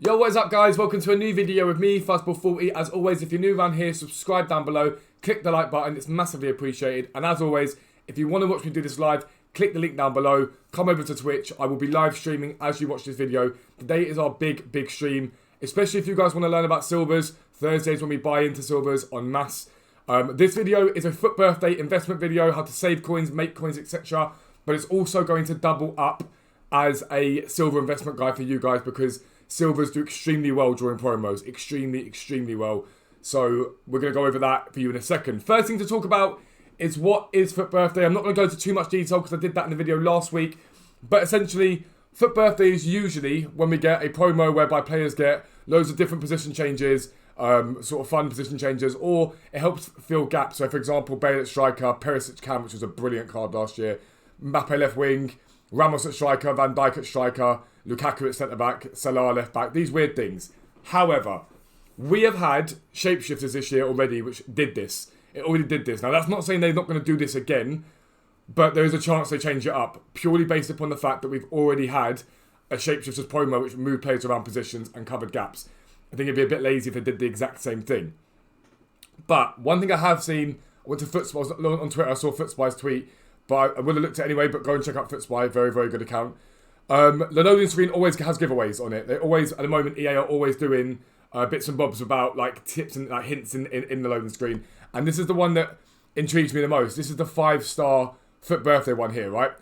Yo, what is up guys? Welcome to a new video with me, Fuzzball40. As always, if you're new around here, subscribe down below, click the like button, it's massively appreciated. And as always, if you want to watch me do this live, click the link down below, come over to Twitch. I will be live streaming as you watch this video. Today is our big stream, especially if you guys want to learn about silvers. Thursdays when we buy into silvers en masse. This video is a foot birthday investment video, how to save coins, make coins, etc. But it's also going to double up as a silver investment guide for you guys because silvers do extremely well during promos. Extremely well. So we're going to go over that for you in a second. First thing to talk about is what is foot birthday. I'm not going to go into too much detail because I did that in the video last week. But essentially, foot birthday is usually when we get a promo whereby players get loads of different position changes, sort of fun position changes, or it helps fill gaps. So for example, Bale at striker, Perisic cam, which was a brilliant card last year, Mbappe left wing, Ramos at striker, Van Dijk at striker, Lukaku at centre-back, Salah left back, these weird things. However, we have had shapeshifters this year already which did this. It already did this. Now, that's not saying they're not going to do this again, but there is a chance they change it up, purely based upon the fact that we've already had a shapeshifters promo which moved players around positions and covered gaps. I think it'd be a bit lazy if they did the exact same thing. But one thing I have seen, I went to FootSpy, on Twitter, I saw FootSpy's tweet, but I would have looked at it anyway, but go and check out FootSpy, very good account. The loading screen always has giveaways on it. They always, at the moment, EA are always doing bits and bobs about like tips and like hints in the loading screen. And this is the one that intrigues me the most. This is the 5-star foot birthday one here, right?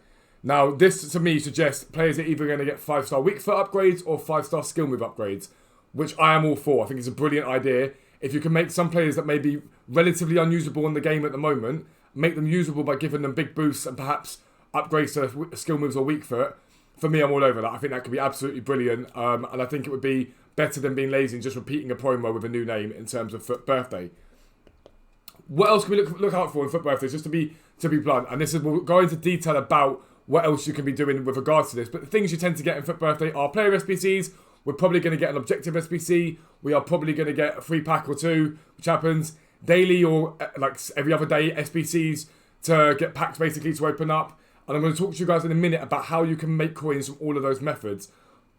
Now, this to me suggests players are either going to get 5-star weak foot upgrades or 5-star skill move upgrades, which I am all for. I think it's a brilliant idea. If you can make some players that may be relatively unusable in the game at the moment, make them usable by giving them big boosts and perhaps upgrades to skill moves or weak foot, for me, I'm all over that. I think that could be absolutely brilliant. And I think it would be better than being lazy and just repeating a promo with a new name in terms of foot birthday. What else can we look out for in foot birthdays? Just to be blunt, and this is, we'll go into detail about what else you can be doing with regards to this. But the things you tend to get in foot birthday are player SBC'S. We're probably going to get an objective SBC. We are probably going to get a free pack or two, which happens daily or like every other day, SBCs to get packs basically to open up. And I'm going to talk to you guys in a minute about how you can make coins from all of those methods.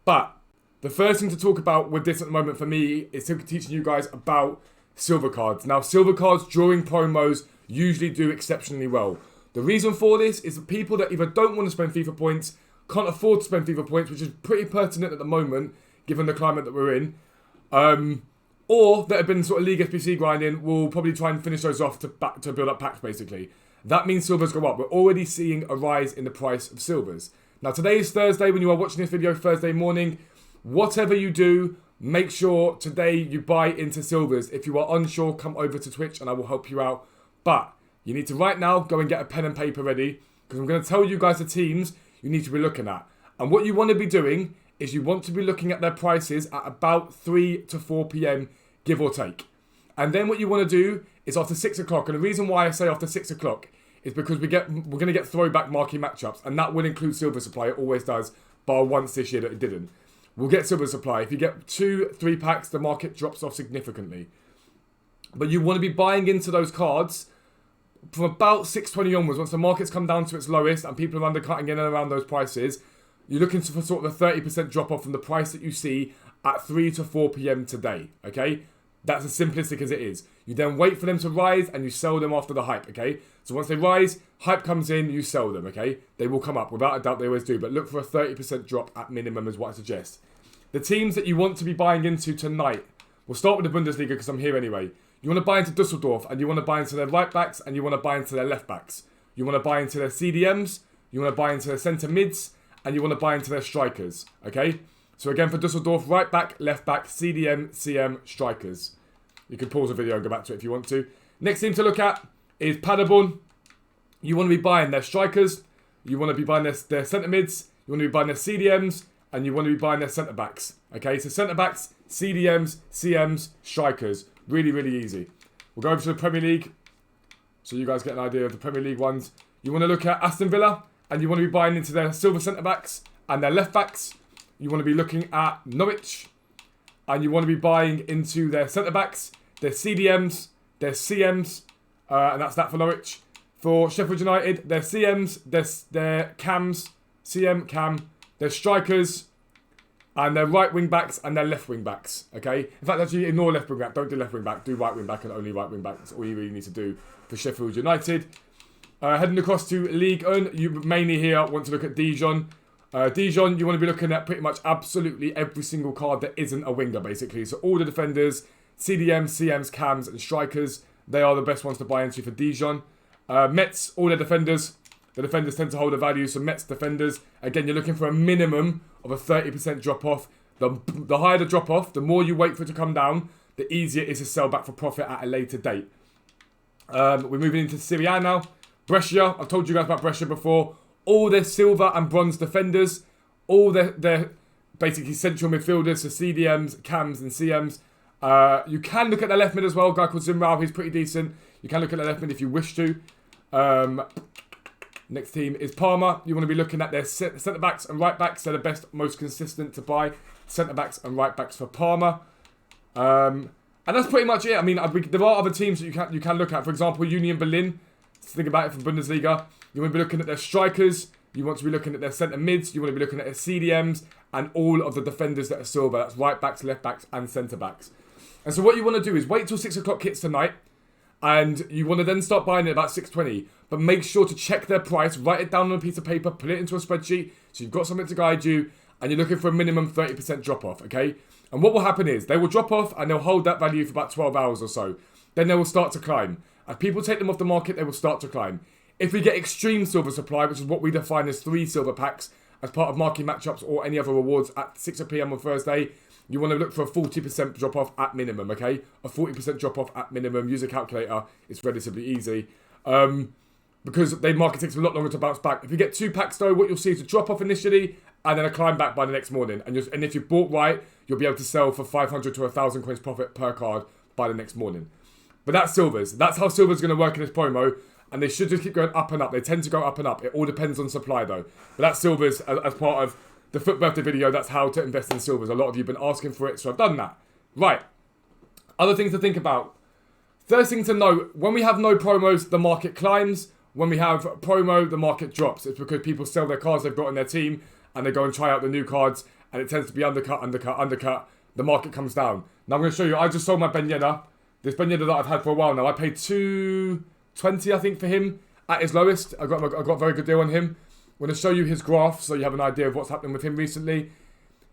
But the first thing to talk about with this at the moment for me is teaching you guys about silver cards. Now, silver cards during promos usually do exceptionally well. The reason for this is that people that either don't want to spend FIFA points, can't afford to spend FIFA points, which is pretty pertinent at the moment, given the climate that we're in, or that have been sort of League SBC grinding, will probably try and finish those off to build up packs, basically. That means silvers go up. We're already seeing a rise in the price of silvers. Now, today is Thursday when you are watching this video, Thursday morning. Whatever you do, make sure today you buy into silvers. If you are unsure, come over to Twitch and I will help you out. But you need to right now go and get a pen and paper ready because I'm going to tell you guys the teams you need to be looking at. And what you want to be doing is you want to be looking at their prices at about 3 to 4 p.m, give or take. And then what you want to do is after 6 o'clock. And the reason why I say after 6 o'clock is because we're going to get throwback marquee matchups. And that will include silver supply. It always does. Bar once this year that it didn't. We'll get silver supply. If you get 2-3 packs, the market drops off significantly. But you want to be buying into those cards from about 6:20 onwards. Once the market's come down to its lowest and people are undercutting in and around those prices, you're looking for sort of a 30% drop off from the price that you see at 3 to 4 p.m. today. Okay? That's as simplistic as it is. You then wait for them to rise and you sell them after the hype, okay? So once they rise, hype comes in, you sell them, okay? They will come up. Without a doubt, they always do. But look for a 30% drop at minimum is what I suggest. The teams that you want to be buying into tonight, we'll start with the Bundesliga because I'm here anyway. You want to buy into Dusseldorf and you want to buy into their right backs and you want to buy into their left backs. You want to buy into their CDMs, you want to buy into their centre mids, and you want to buy into their strikers, okay? So again, for Dusseldorf, right back, left back, CDM, CM, strikers. You can pause the video and go back to it if you want to. Next team to look at is Paderborn. You want to be buying their strikers. You want to be buying their centre mids. You want to be buying their CDMs. And you want to be buying their centre backs. Okay, so centre backs, CDMs, CMs, strikers. Really easy. We'll go over to the Premier League so you guys get an idea of the Premier League ones. You want to look at Aston Villa. And you want to be buying into their silver centre backs and their left backs. You want to be looking at Norwich. And you want to be buying into their centre backs, their CDMs, their CMs, and that's that for Norwich. For Sheffield United, their CMs, their CAMs, CM, CAM, their strikers, And their right wing backs and their left wing backs, okay? In fact, actually, ignore left wing back. Don't do left wing back. Do right wing back and only right wing back. That's all you really need to do for Sheffield United. Heading across to Ligue 1, you mainly here want to look at Dijon. Dijon, you want to be looking at pretty much absolutely every single card that isn't a winger, basically. So all the defenders, CDMs, CMs, cams, and strikers, they are the best ones to buy into for Dijon. Mets, all their defenders. The defenders tend to hold a value, so Mets defenders, again, you're looking for a minimum of a 30% drop-off. The higher the drop-off, the more you wait for it to come down, the easier it is to sell back for profit at a later date. We're moving into Serie A now. Brescia, I've told you guys about Brescia before. All their silver and bronze defenders, all their basically central midfielders, so CDMs, CAMs, and CMs. You can look at the left mid as well. A guy called Zimrao, he's pretty decent. You can look at the left mid if you wish to. Next team is Parma. You want to be looking at their centre-backs and right-backs. They're the best, most consistent to buy. Centre-backs and right-backs for Parma. And that's pretty much it. I mean, there are other teams that you can look at. For example, Union Berlin. Think about it from Bundesliga. You want to be looking at their strikers. You want to be looking at their centre-mids. You want to be looking at their CDMs. And all of the defenders that are silver. That's right-backs, left-backs, and centre-backs. And so what you want to do is wait till 6 o'clock hits tonight. And you want to then start buying it about 6:20. But make sure to check their price, write it down on a piece of paper, put it into a spreadsheet, so you've got something to guide you, and you're looking for a minimum 30% drop-off, okay? And what will happen is, they will drop off, and they'll hold that value for about 12 hours or so. Then they will start to climb. As people take them off the market, they will start to climb. If we get extreme silver supply, which is what we define as 3 silver packs, as part of market matchups or any other rewards at 6 PM on Thursday, you want to look for a 40% drop-off at minimum, okay? A 40% drop-off at minimum. Use a calculator. It's relatively easy. Because the market takes a lot longer to bounce back. If you get 2 packs, though, what you'll see is a drop-off initially and then a climb back by the next morning. And if you bought right, you'll be able to sell for 500 to 1,000 coins profit per card by the next morning. But that's silvers. That's how silver's going to work in this promo. And they should just keep going up and up. They tend to go up and up. It all depends on supply, though. But that's silvers as part of the Foot Birthday video. That's how to invest in silvers. A lot of you have been asking for it, so I've done that. Right. Other things to think about. First thing to note, when we have no promos, the market climbs. When we have promo, the market drops. It's because people sell their cards they've got in their team and they go and try out the new cards and it tends to be undercut. The market comes down. Now I'm going to show you, I just sold my Ben Yedder. This Ben Yedder that I've had for a while now. I paid $2.20, I think, for him at his lowest. I got a very good deal on him. I'm going to show you his graph so you have an idea of what's happening with him recently.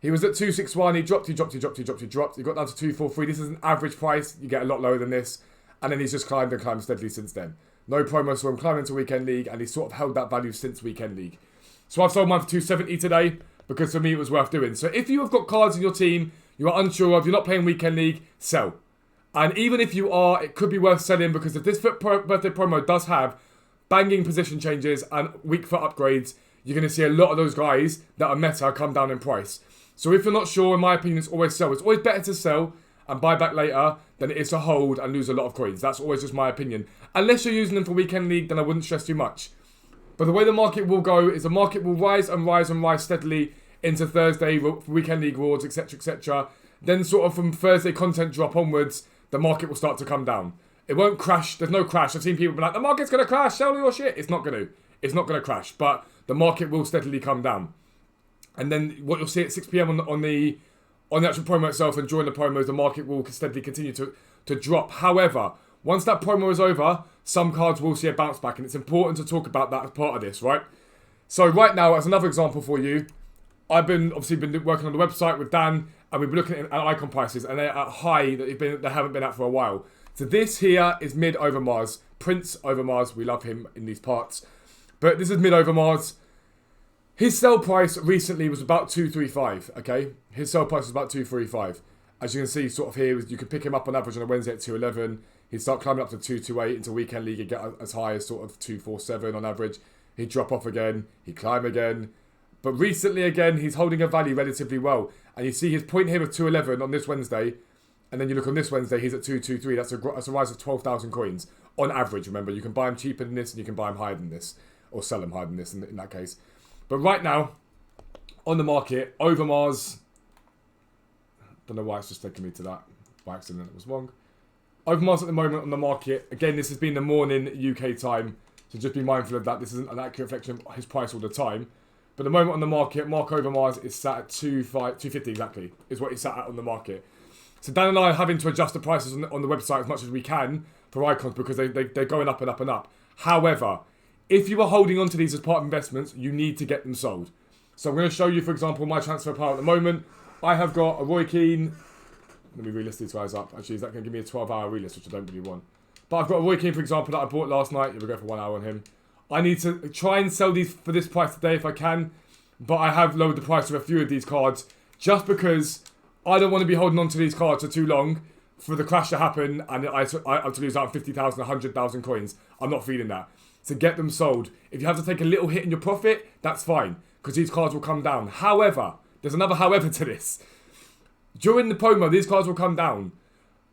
He was at 261, he dropped. He got down to 243. This is an average price. You get a lot lower than this. And then he's just climbed and climbed steadily since then. No promo, so I'm climbing to Weekend League, and he's sort of held that value since Weekend League. So I've sold mine for 270 today, because for me it was worth doing. So if you have got cards in your team, you are unsure of, you're not playing Weekend League, sell. And even if you are, it could be worth selling, because if this birthday promo does have banging position changes and weak foot upgrades, you're going to see a lot of those guys that are meta come down in price. So if you're not sure, in my opinion, it's always sell. It's always better to sell and buy back later than it is to hold and lose a lot of coins. That's always just my opinion. Unless you're using them for Weekend League, then I wouldn't stress too much. But the way the market will go is the market will rise and rise and rise steadily into Thursday, Weekend League rewards, etc., etc. Then sort of from Thursday content drop onwards, the market will start to come down. It won't crash. There's no crash. I've seen people be like, the market's going to crash, sell all your shit. It's not going to. It's not going to crash. But the market will steadily come down. And then what you'll see at 6 PM on the actual promo itself and during the promos, the market will steadily continue to drop. However, once that promo is over, some cards will see a bounce back, and it's important to talk about that as part of this, right? So right now, as another example for you, I've been working on the website with Dan, and we've been looking at icon prices, and they're at high that they haven't been at for a while. So this here is mid over Mars, Prince over Mars. We love him in these parts, but this is mid over Mars. His sell price recently was about 235, okay? His sell price was about 235. As you can see, sort of here, you could pick him up on average on a Wednesday at 211. He'd start climbing up to 228 into Weekend League and get as high as sort of 247 on average. He'd drop off again. He'd climb again. But recently, again, he's holding a value relatively well. And you see his point here of 211 on this Wednesday. And then you look on this Wednesday, he's at 223. That's a rise of 12,000 coins on average. Remember, you can buy him cheaper than this and you can buy him higher than this. Or sell him higher than this in that case. But right now, on the market, over Mars, don't know why it's just taking me to that by accident, it was wrong. Over Mars at the moment on the market, again, this has been the morning UK time, so just be mindful of that. This isn't an accurate reflection of his price all the time. But the moment on the market, Mark Overmars is sat at 250 exactly, is what he's sat at on the market. So Dan and I are having to adjust the prices on the website as much as we can for icons because they're going up and up and up. However, if you are holding on to these as part of investments, you need to get them sold. So I'm going to show you, for example, my transfer power at the moment. I have got a Roy Keane. Let me relist these guys up. Actually, is that going to give me a 12-hour relist, which I don't really want. But I've got a Roy Keane, for example, that I bought last night. Here we go for 1 hour on him. I need to try and sell these for this price today if I can. But I have lowered the price of a few of these cards just because I don't want to be holding on to these cards for too long for the crash to happen and I have to lose out on 50,000, 100,000 coins. I'm not feeling that. So get them sold. If you have to take a little hit in your profit, that's fine because these cards will come down. However, there's another however to this. During the promo, these cards will come down,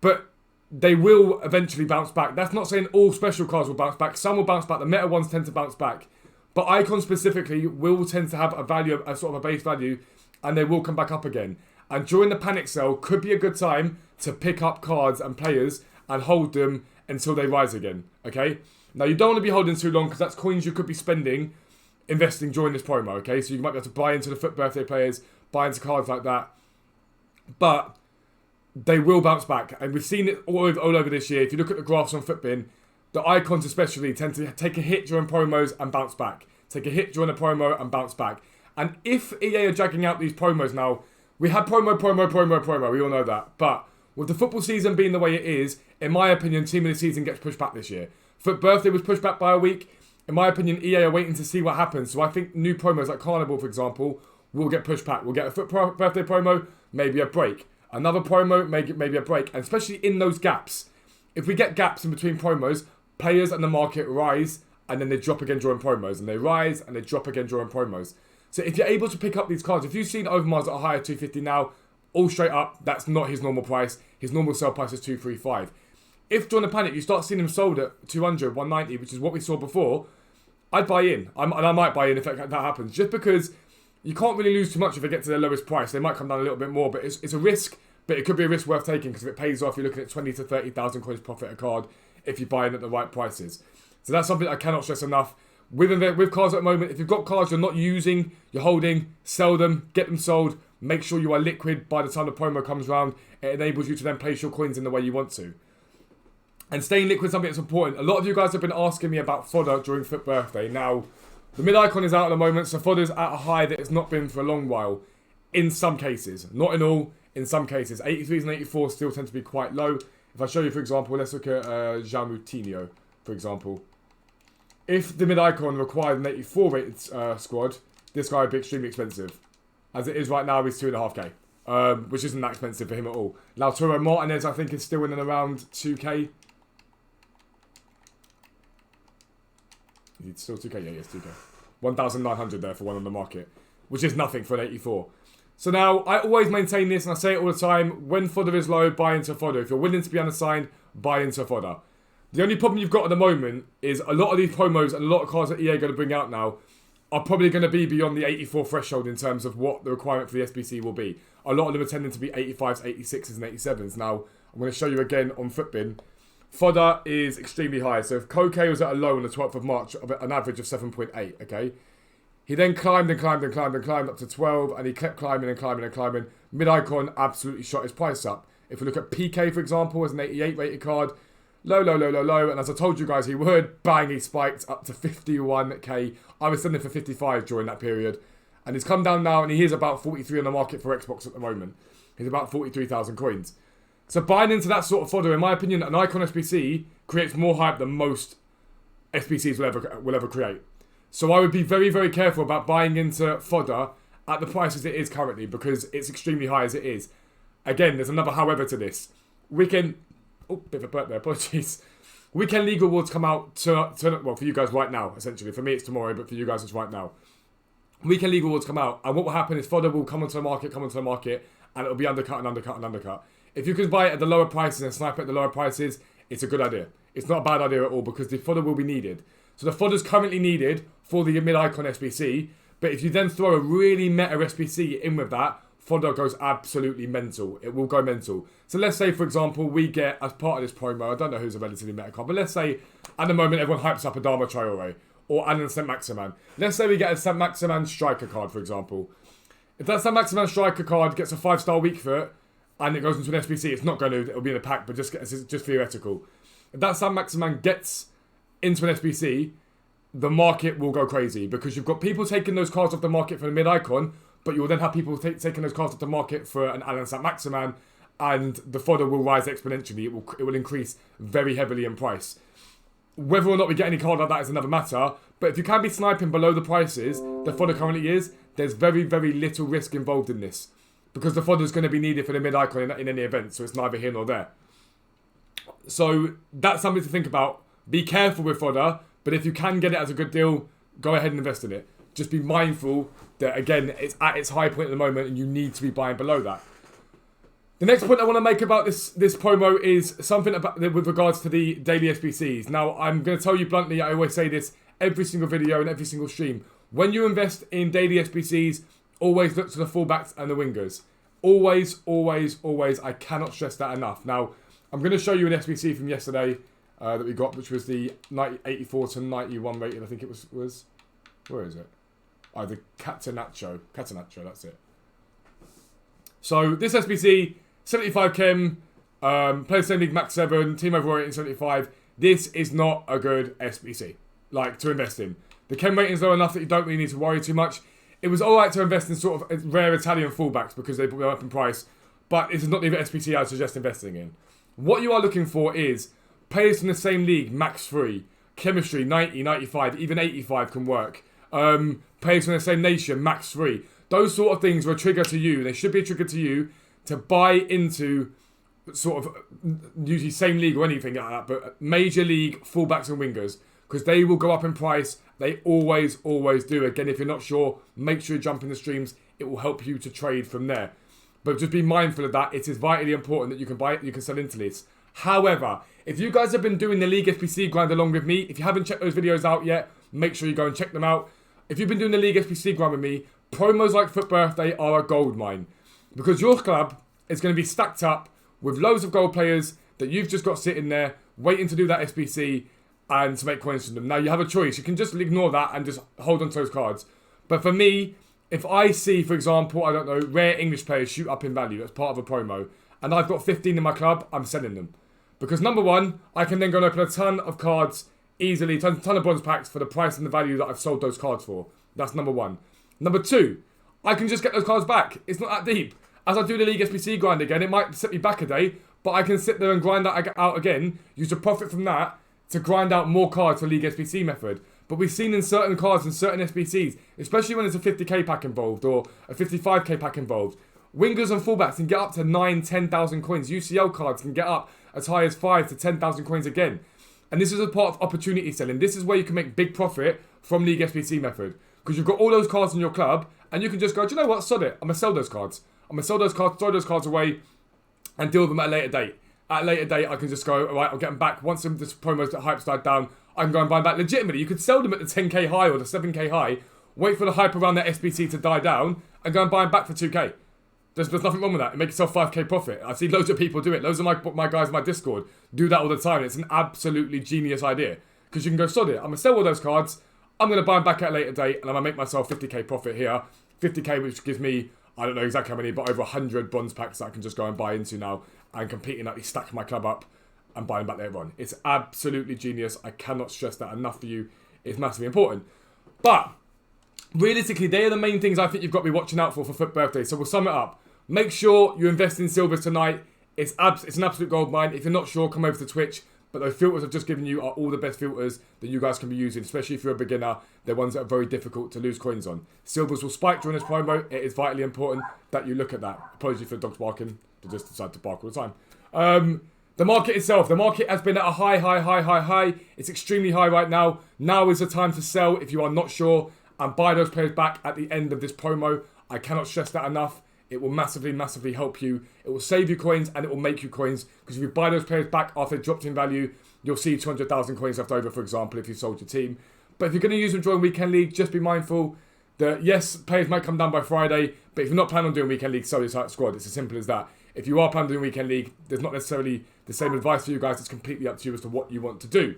but they will eventually bounce back. That's not saying all special cards will bounce back. Some will bounce back. The meta ones tend to bounce back. But icons specifically will tend to have a value, a sort of a base value, and they will come back up again. And during the panic sale could be a good time to pick up cards and players and hold them until they rise again, okay? Now, you don't want to be holding too long because that's coins you could be spending, investing during this promo, okay? So you might be able to buy into the FUT birthday players, buy into cards like that. But they will bounce back. And we've seen it all over this year. If you look at the graphs on FUTBin, the icons especially tend to take a hit during promos and bounce back. Take a hit during a promo and bounce back. And if EA are dragging out these promos now, we had promo. We all know that. But with the football season being the way it is, in my opinion, Team of the Season gets pushed back this year. FUT Birthday was pushed back by a week. In my opinion, EA are waiting to see what happens. So I think new promos like Carnival, for example, will get pushed back. We'll get a FUT Birthday promo, maybe a break. Another promo, maybe a break. And especially in those gaps. If we get gaps in between promos, players and the market rise and then they drop again during promos. And they rise and they drop again during promos. So if you're able to pick up these cards, if you've seen Overmars at a higher 250 now, all straight up, that's not his normal price. His normal sell price is 235. If during a panic you start seeing him sold at 200, 190, which is what we saw before, I'd buy in. And I might buy in if that happens. Just because you can't really lose too much if they get to their lowest price. They might come down a little bit more, but it's a risk. But it could be a risk worth taking because if it pays off, you're looking at 20 to 30,000 coins profit a card if you buy in at the right prices. So that's something I cannot stress enough. With cards at the moment, if you've got cards you're not using, you're holding, sell them, get them sold. Make sure you are liquid by the time the promo comes around. It enables you to then place your coins in the way you want to. And staying liquid is something that's important. A lot of you guys have been asking me about fodder during FUT Birthday. Now, the mid icon is out at the moment, so fodder's at a high that it's not been for a long while. In some cases. Not in all, in some cases. 83s and 84s still tend to be quite low. If I show you, for example, let's look at Jean Moutinho, for example. If the mid icon required an 84 rated squad, this guy would be extremely expensive. As it is right now, he's 2.5k, which isn't that expensive for him at all. Lautaro Martinez, I think, is still in and around 2k. He's still 2k? Yeah, yes, 2k. 1,900 there for one on the market, which is nothing for an 84. So now, I always maintain this, and I say it all the time, when fodder is low, buy into fodder. If you're willing to be unassigned, buy into fodder. The only problem you've got at the moment is a lot of these promos and a lot of cards that EA are going to bring out now are probably going to be beyond the 84 threshold in terms of what the requirement for the SBC will be. A lot of them are tending to be 85s, 86s and 87s. Now, I'm going to show you again on FUTBin. Fodder is extremely high. So if Koke was at a low on the 12th of March, of an average of 7.8, okay? He then climbed up to 12, and he kept climbing. Mid-icon absolutely shot his price up. If we look at PK, for example, as an 88 rated card, low, and as I told you guys he would, bang, he spiked up to 51k. I was selling for 55 during that period. And he's come down now, and he is about 43 on the market for Xbox at the moment. He's about 43,000 coins. So buying into that sort of fodder, in my opinion, an icon SBC creates more hype than most SBCs will ever create. So I would be very, very careful about buying into fodder at the prices it is currently because it's extremely high as it is. Again, there's another however to this. Oh, bit of a burp there, apologies. Weekend League Awards come out well, for you guys right now, essentially. For me, it's tomorrow, but for you guys, it's right now. Weekend League Awards come out, and what will happen is fodder will come onto the market, and it'll be undercut. If you can buy it at the lower prices and snipe it at the lower prices, it's a good idea. It's not a bad idea at all because the fodder will be needed. So the fodder's currently needed for the mid-icon SBC, but if you then throw a really meta SBC in with that, fodder goes absolutely mental. It will go mental. So let's say, for example, we get, as part of this promo, I don't know who's a relatively meta card, but let's say, at the moment, everyone hypes up Adama Traore, or Alan St-Maximin. Let's say we get a St-Maximin striker card, for example. If that St-Maximin striker card gets a 5-star weak foot and it goes into an SBC, it's not going to, it'll be in a pack, but it's just theoretical. If that St-Maximin gets into an SBC, the market will go crazy because you've got people taking those cards off the market for the mid-icon, but you will then have people taking those cards off the market for an Alan St-Maximin, and the fodder will rise exponentially. It will increase very heavily in price. Whether or not we get any card like that is another matter, but if you can be sniping below the prices the fodder currently is, there's very, very little risk involved in this because the fodder is going to be needed for the mid-icon in any event, so it's neither here nor there. So that's something to think about. Be careful with fodder, but if you can get it as a good deal, go ahead and invest in it. Just be mindful that, again, it's at its high point at the moment and you need to be buying below that. The next point I want to make about this promo is something about with regards to the daily SBCs. Now, I'm going to tell you bluntly, I always say this every single video and every single stream. When you invest in daily SBCs, always look to the fullbacks and the wingers. Always, always, always. I cannot stress that enough. Now, I'm going to show you an SBC from yesterday that we got, which was the 84 to 91 rated. I think it was where is it? Oh, the Catenaccio, that's it. So this SBC, 75 chem, plays same league max 7, team overall rating 75. This is not a good SBC, like, to invest in. The chem rating is low enough that you don't really need to worry too much. It was alright to invest in sort of rare Italian fullbacks because they go up in price, but this is not the SBC I would suggest investing in. What you are looking for is players from the same league, max 3, chemistry, 90, 95, even 85 can work. Players from the same nation, max 3. Those sort of things are a trigger to you. They should be a trigger to you to buy into sort of usually same league or anything like that, but major league fullbacks and wingers because they will go up in price. They always, always do. Again, if you're not sure, make sure you jump in the streams. It will help you to trade from there. But just be mindful of that. It is vitally important that you can buy it, you can sell into this. However, if you guys have been doing the League SBC grind along with me, if you haven't checked those videos out yet, make sure you go and check them out. If you've been doing the League SBC grind with me, promos like Foot Birthday are a gold mine. Because your club is going to be stacked up with loads of gold players that you've just got sitting there waiting to do that SBC and to make coins from them. Now, you have a choice. You can just ignore that and just hold on to those cards. But for me, if I see, for example, I don't know, rare English players shoot up in value as part of a promo, and I've got 15 in my club, I'm selling them. Because number one, I can then go and open a ton of cards easily, ton of bronze packs for the price and the value that I've sold those cards for. That's number one. Number two, I can just get those cards back. It's not that deep. As I do the League SBC grind again, it might set me back a day, but I can sit there and grind that out again, use the profit from that to grind out more cards for League SBC method. But we've seen in certain cards and certain SBCs, especially when there's a 50k pack involved or a 55k pack involved, wingers and fullbacks can get up to 9,000, 10,000 coins. UCL cards can get up as high as 5,000 to 10,000 coins again. And this is a part of opportunity selling. This is where you can make big profit from League SBC method. Because you've got all those cards in your club, and you can just go, do you know what, sod it, I'm going to sell those cards. I'm going to sell those cards, throw those cards away, and deal with them at a later date. At a later date, I can just go, all right, I'll get them back. Once this promo's hype died down, I can go and buy them back legitimately. You could sell them at the 10k high or the 7k high, wait for the hype around that SBC to die down, and go and buy them back for 2k. There's nothing wrong with that. You make yourself 5k profit. I see loads of people do it. Loads of my guys in my Discord do that all the time. It's an absolutely genius idea. Because you can go, sod it, I'm going to sell all those cards, I'm going to buy them back at a later date, and I'm going to make myself 50k profit here. 50k, which gives me, I don't know exactly how many, but over 100 bronze packs that I can just go and buy into now and completely stack my club up and buy them back later on. It's absolutely genius. I cannot stress that enough for you. It's massively important. But realistically, they are the main things I think you've got to be watching out for Foot Birthday. So we'll sum it up. Make sure you invest in silvers tonight. It's an absolute gold mine. If you're not sure, come over to Twitch. But those filters I've just given you are all the best filters that you guys can be using, especially if you're a beginner. They're ones that are very difficult to lose coins on. Silvers will spike during this promo. It is vitally important that you look at that. Apologies for the dogs barking. They just decide to bark all the time. The market itself. The market has been at a high. It's extremely high right now. Now is the time to sell if you are not sure and buy those players back at the end of this promo. I cannot stress that enough. It will massively, massively help you. It will save you coins and it will make you coins. Because if you buy those players back after they dropped in value, you'll see 200,000 coins left over, for example, if you sold your team. But if you're going to use them during Weekend League, just be mindful that, yes, players might come down by Friday, but if you're not planning on doing Weekend League, sell your squad. It's as simple as that. If you are planning on doing Weekend League, there's not necessarily the same advice for you guys. It's completely up to you as to what you want to do.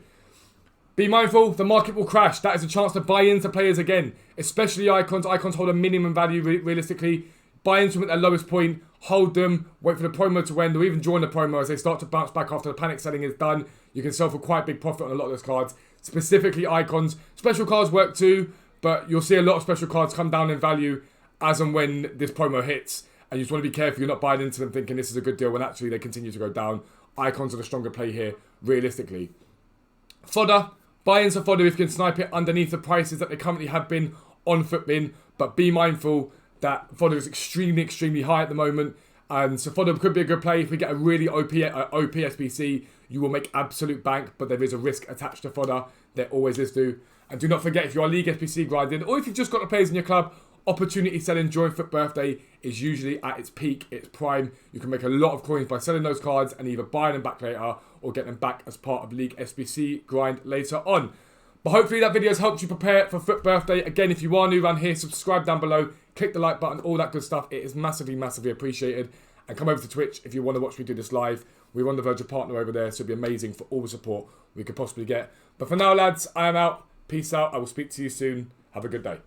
Be mindful, the market will crash. That is a chance to buy into players again, especially icons. Icons hold a minimum value realistically. Buy into them at their lowest point, hold them, wait for the promo to end, or even join the promo as they start to bounce back after the panic selling is done. You can sell for quite big profit on a lot of those cards, specifically icons. Special cards work too, but you'll see a lot of special cards come down in value as and when this promo hits. And you just want to be careful you're not buying into them thinking this is a good deal when actually they continue to go down. Icons are the stronger play here, realistically. Fodder. Buy into fodder if you can snipe it underneath the prices that they currently have been on Footbin. But be mindful that fodder is extremely, extremely high at the moment. And so fodder could be a good play. If we get a really OP SBC, you will make absolute bank. But there is a risk attached to fodder. There always is too. And do not forget, if you are League SBC grinding, or if you've just got the players in your club, opportunity selling during FUT birthday is usually at its peak, its prime. You can make a lot of coins by selling those cards and either buying them back later or get them back as part of League SBC grind later on. But hopefully that video has helped you prepare for FUT birthday. Again, if you are new around here, subscribe down below, click the like button, all that good stuff. It is massively, massively appreciated. And come over to Twitch if you want to watch me do this live. We're on the verge of partner over there, so it'd be amazing for all the support we could possibly get. But for now, lads, I am out. Peace out. I will speak to you soon. Have a good day.